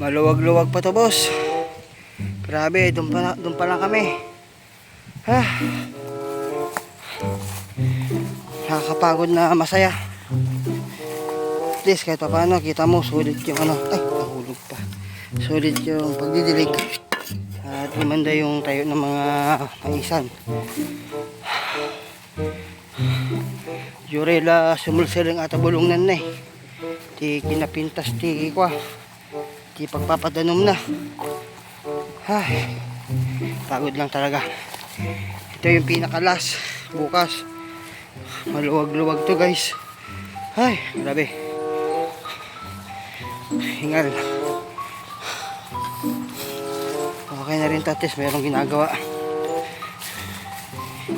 Maluwag-luwag pa to, boss. Grabe, doon pa lang kami. Nakakapagod na masaya. At least kahit pa paano, kita mo, sulit yung ano. Ay, nahulog pa. Sulit yung pagdidilig. At imanda yung tayo ng mga maisan. Jurela sumulsiling at bulong nan eh. Di kinapintas ti kwa. Di pagpapadanom na. Ay, pagod lang talaga. Ito yung pinakalas. Bukas. Maluwag-luwag to, guys. Ay, grabe. Hingal. Okay na rin to, at least mayroong ginagawa.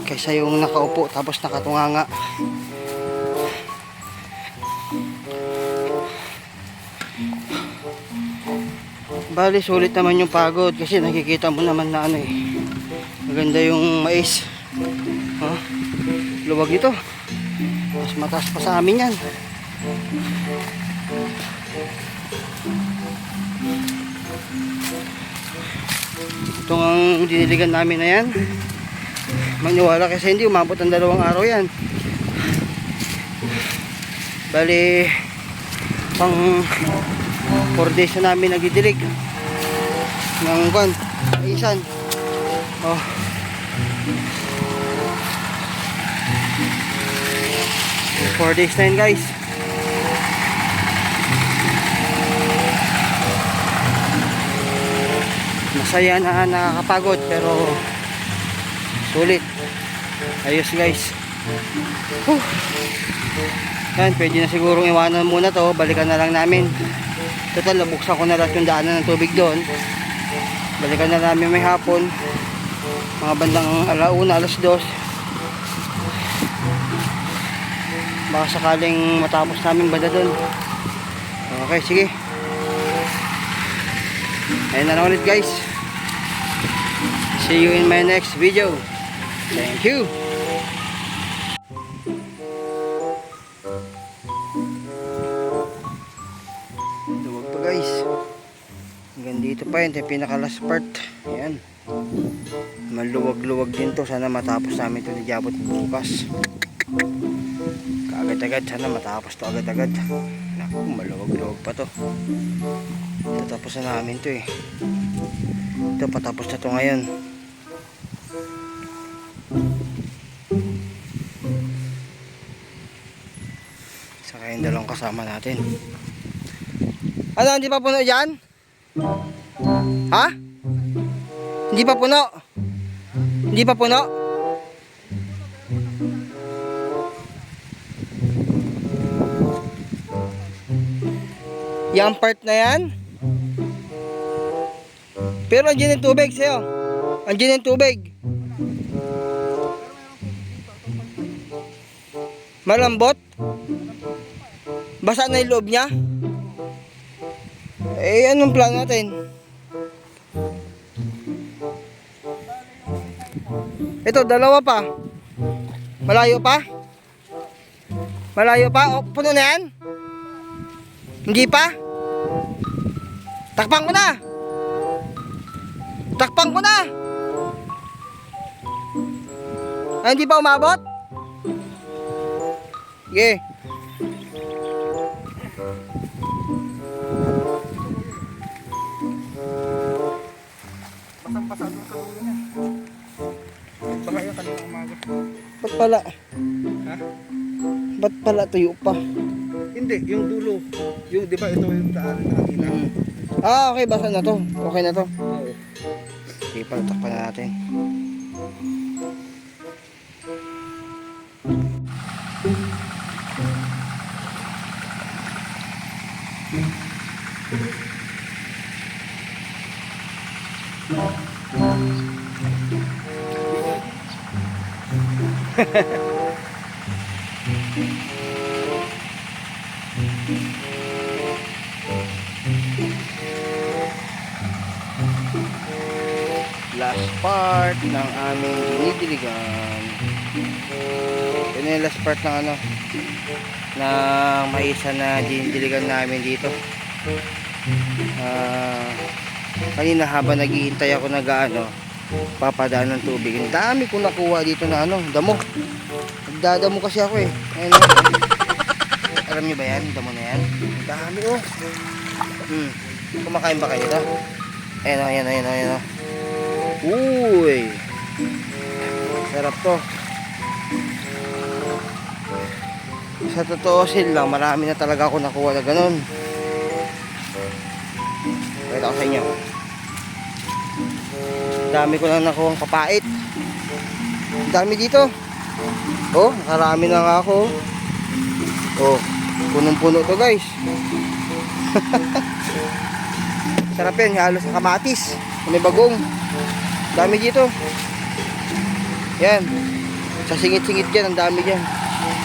Kaysa yung nakaupo tapos nakatunganga. Bali, sulit naman yung pagod kasi nakikita mo naman na ano eh. Maganda yung mais. Luwag ito. Mas mataas pa sa amin yan. Itong ang diniligan namin na yan. Maniwala kasi hindi umabot ang 2 araw yan. Bali, pang 4 days na namin nagdidilig ng kwan, isan. 4 days na yun, guys. Masaya na, nakakapagod pero sulit. Ayos, guys. Yan, pwede na sigurong iwanan muna to. Balikan na lang namin. Total, nabuksan ko na lahat yung daanan ng tubig doon. Balikan na namin may hapon. Mga bandang 1:00, 2:00. Baka sakaling matapos namin banda doon. Okay, sige. Ayun na lang ulit, guys. See you in my next video. Thank you. Duwag pa, guys. Hanggang dito pa yun. Ito yung pinaka last part. Ayan. Maluwag-luwag din to. Sana matapos namin ito ni Jabot bukas. Kaagad-agad. Sana matapos to agad-agad. Naku, maluwag-luwag pa to. Tatapos na namin to eh. Ito, patapos na to ngayon. Saka yung 2 kasama natin. Ano, hindi pa puno dyan? Ha? Hindi pa puno? Hindi pa puno? Yang part na yan? Pero andyan yung tubig sa'yo. Andyan yung tubig. Malambot? Basa na yung loob niya? Eh, anong plan natin? Ito, 2 pa. Malayo pa? Malayo pa? O, puno na yan? Hindi pa? Takpan ko na! Takpan ko na! Ay, hindi pa umabot? Sige. Pasang-pasado sa ulo niya. Baka yan kanina umaga. Ba't pala? Ha? Ba't pala tuyo pa? Hindi, yung dulo. Yung, di ba, ito yung daan na kanina. Okay, basa na to. Okay na to. Oo. Sige, palatakpan na natin. Last part ng aming dinidiligan. Yun yung last part ng maisa na dinidiligan namin dito. Kanina habang naghihintay ako papadaan ng tubig. Ang dami ko nakuha dito na damo. Nagdadamo kasi ako eh. Ayan, oh. Alam niyo ba yan? Damo na yan. Ang dami oh. Kumakain ba kayo ito? Ayan oh, ayan oh. Uy. Sarap to. Sa totoo lang, marami na talaga ako nakuha na ganun. Pakita ko sa inyo. Dami ko na nakuha ang papait. Dami dito. Oh, nakarami na nga ako. Oh, punong-puno to guys. Sarap yan, halos sa kamatis. May bagong. Dami dito. Yan. Sa singit-singit dyan, ang dami dyan.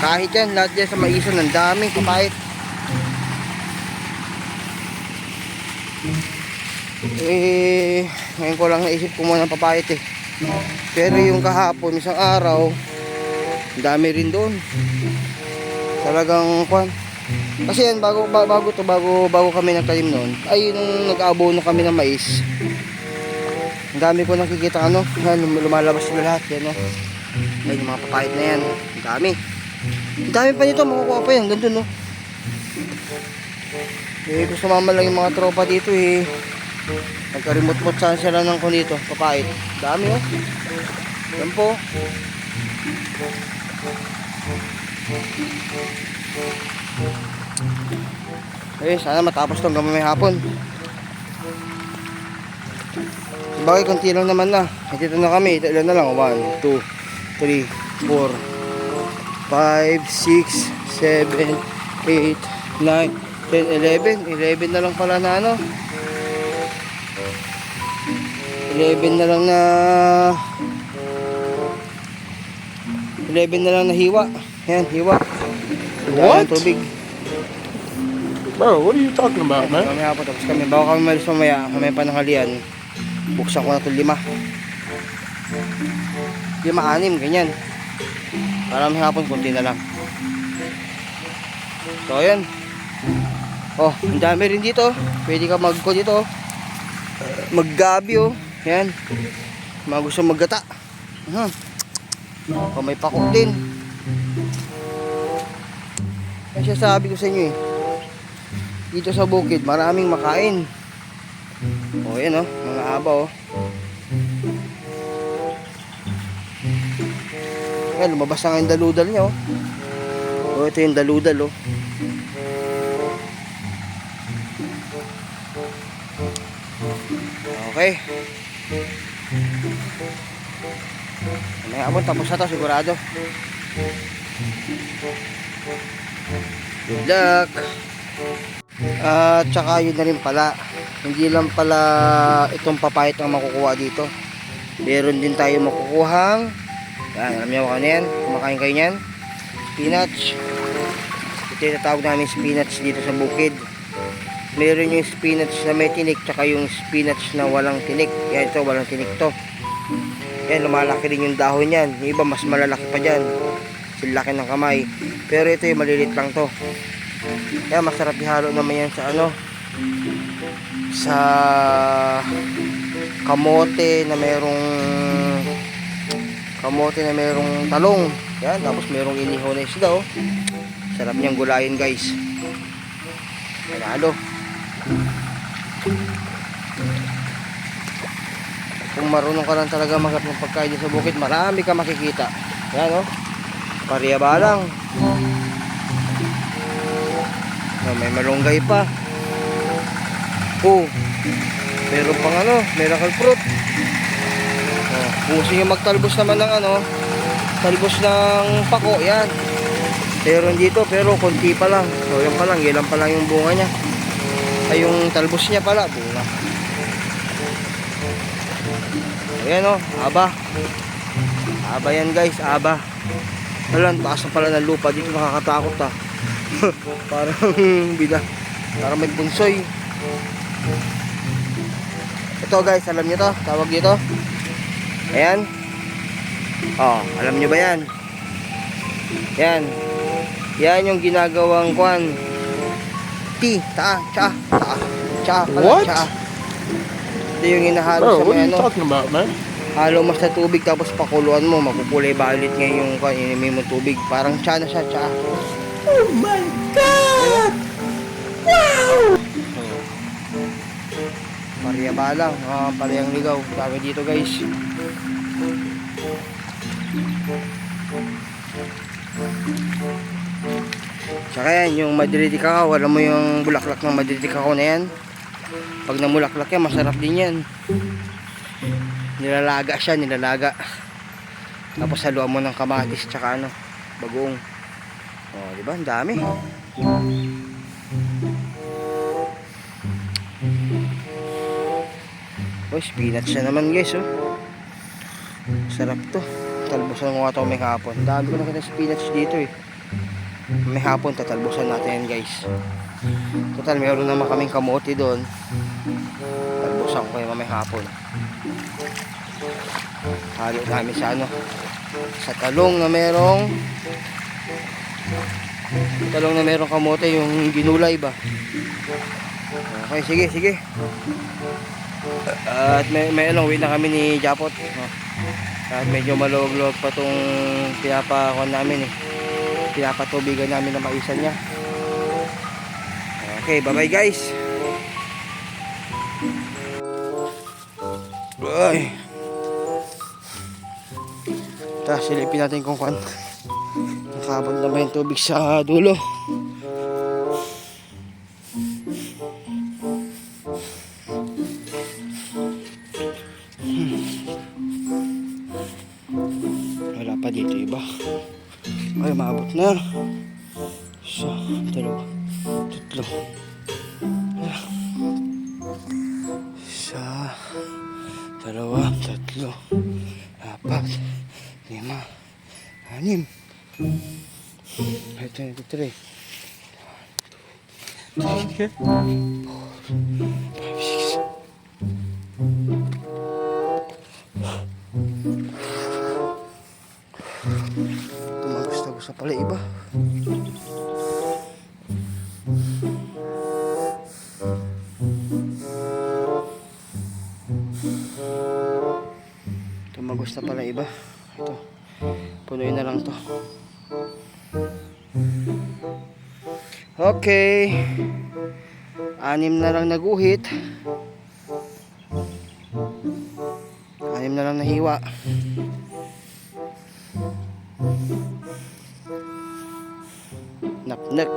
Kahit yan, lahat dyan sa maison, ang dami papait. Ngayon ko lang naisip kumuha ng papait eh. Pero yung kahapon, isang araw, dami rin doon. Talagang kasi yan, bago kami nagtanim noon, ay nung nag-abono kami ng mais, ang dami ko nakikita yan, lumalabas sila lahat yan oh. Yan yung mga papait na yan, ang dami. Ang dami pa nito, makukuha pa yan, gandun oh. Gusto mama lang yung mga tropa dito eh. Nagka-remote saan sila ng dito, papait. Dami oh. Yan po. Sana matapos itong gamay hapon. Bagay, konti lang naman na. Dito na kami, ilan na lang 1, 2, 3, 4, 5, 6, 7, 8, 9, 10, 11 na lang pala na 11 na lang na hiwa. Yan, hiwa. What? Tubig. Bro, what are you talking about, man? Kami hapon, tapos kami, bago kami malis mamaya pananghalian, buksan ko na itong 5, 6, ganyan. Para may hapon, kunti na lang. So, ayan. Oh, ang dami rin dito. Pwede ka dito. Maggabi, oh. Yan. Mga gusto maggata. May pakok din. Kasi sabi ko sa inyo eh. Dito sa bukid, maraming makain. Oh, yan oh. Mga aba, oh. Ayan, lumabas na nga yung daludal niya, oh. Oh, ito yung daludal, oh. Okay. May hapon, tapos na to sigurado. Good luck. At saka yun na rin pala, hindi lang pala itong papayat ang makukuha dito. Meron din tayo makukuhang yan, alam niyo kung ano yan, kumakain kayo nyan, spinach. Ito yung tatawag namin spinach dito sa bukid. Meron yung spinach na may tinik, tsaka yung spinach na walang tinik. Yan, ito walang tinik to. Yan, lumalaki rin yung dahon yan. Yung iba mas malalaki pa dyan, silaki ng kamay. Pero ito yung malilit lang to. Kaya masarap ihalo naman yan sa sa kamote na merong talong. Yan, tapos merong inihaw na isda oh. Sarap niyang gulayin guys. Panalo. Kung marunong ka lang talaga maghanap ng pagkain sa bukid, marami ka makikita. Yan oh. Pariya balang. May malunggay pa. Oh. Meron pang miracle fruit. Oh, kung gusto nyo magtalbos naman ng talbos ng pako, yan. Meron dito, pero konti pa lang. So, yan pa lang, ilan pa lang yung bunga niya. Ay, yung talbos niya pala, bunga. Ayan oh, aba. Aba yan guys, aba. Alam, taas na pala ng lupa dito, nakakatakot ah. Parang parang may punsoy. Ito guys, alam nyo to, tawag dito. Ayan. Oh, alam nyo ba yan? Yan. Yan yung ginagawang tea, taa. Tsaa pala, What? tsaa. Ito yung hinahalo Bro, sa what may are you ano. talking about, man? Halo mo sa tubig tapos pakuluan mo. Makukulay violet ngayon yung inimin mo tubig. Parang tsaa na siya, tsaa. Oh my God! Wow! Pareha ba lang? Parehang ligaw. Dami dito guys. Saka yan, yung Madrid Cacao. Alam mo yung bulaklak ng Madrid Cacao na yan? Pag namulaklak yan, masarap din yan. Nilalaga siya, nilalaga. Tapos haluan mo ng kamatis tsaka ano, bagoong. Oh, di ba? Ang dami. Oh, spinach na naman guys, oh. Sarap to. Talbusan ko nga ito may hapon. Dami ko nakita spinach dito eh. May hapon, tatalbusan natin yan guys. Total, meron naman kaming kamote doon. Talbusan ko yung may hapon. Halo namin sa ano, sa talong na merong kamote, yung ginulay ba. Okay, sige, sige. At may wait na kami ni Japot. At medyo maluwag-luwag pa tong pinapakon namin eh. Pinapatubigan namin na maisan niya. Okay, bye bye guys. Ay. Tapos silipin natin kung nakabot na ba yung tubig sa dulo. Wala pa dito iba. Ay, maabot na. So, dalawa, tatlo. Isa, dalawa, tatlo, apat, lima, anim. Ito, 3. Okay. 5, 6. Tumagos-tagos na pala iba. Tumagos na pala iba. Ito. Punuin na lang to. Okay. 6 na lang naguhit. 6 na lang nahiwa. Napnak.